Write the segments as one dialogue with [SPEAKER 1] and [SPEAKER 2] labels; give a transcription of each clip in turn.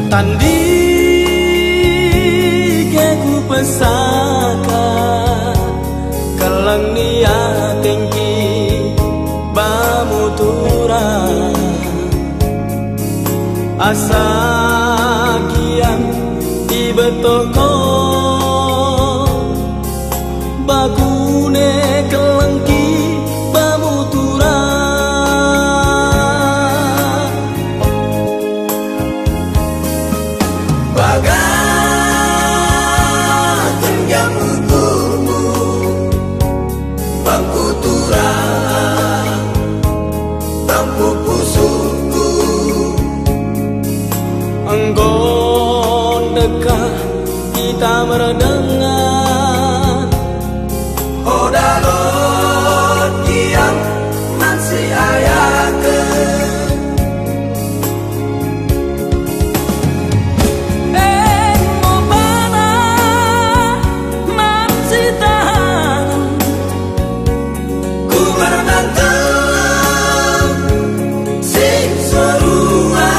[SPEAKER 1] Tandi ke ku pesaka kalang nia tinggi bamutura asa kian ibetoko bagune kelengki bamutura engkau dekat kita merendengar hodalot yang masih ayakeun ngobana masih tahan ku merenangkeun sing sarua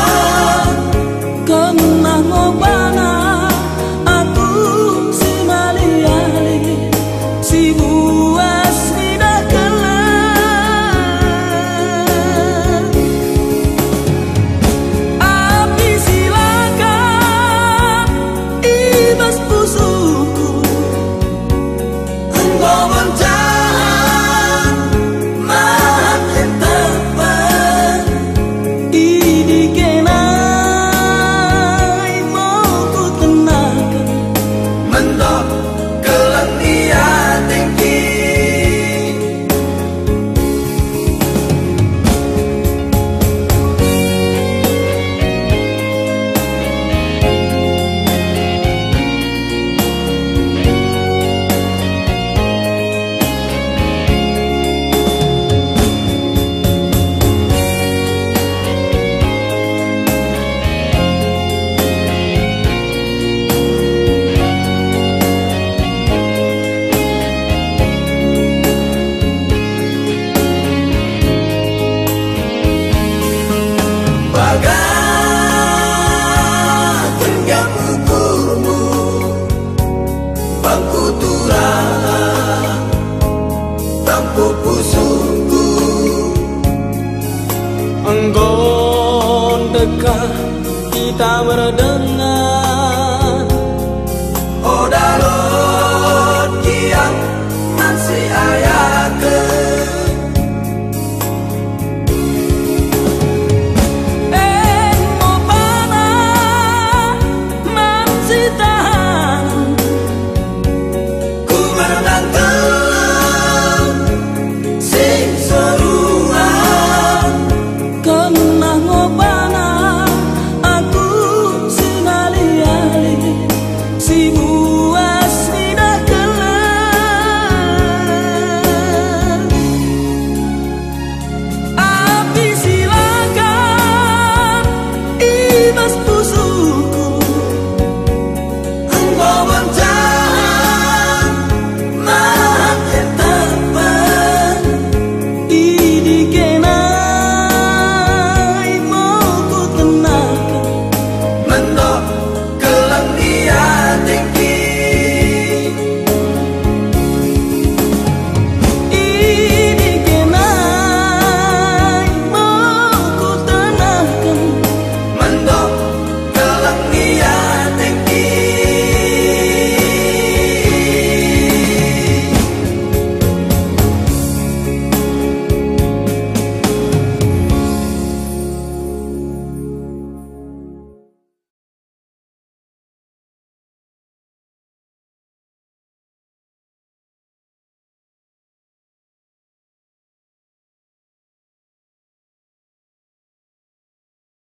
[SPEAKER 1] kenang ngobana aku si mali-ali si buas tidak kelar api silakan ibas pusuku engkau mencahan makin tepat didikena mendok kelang dia tinggi engkau dekat kita meredam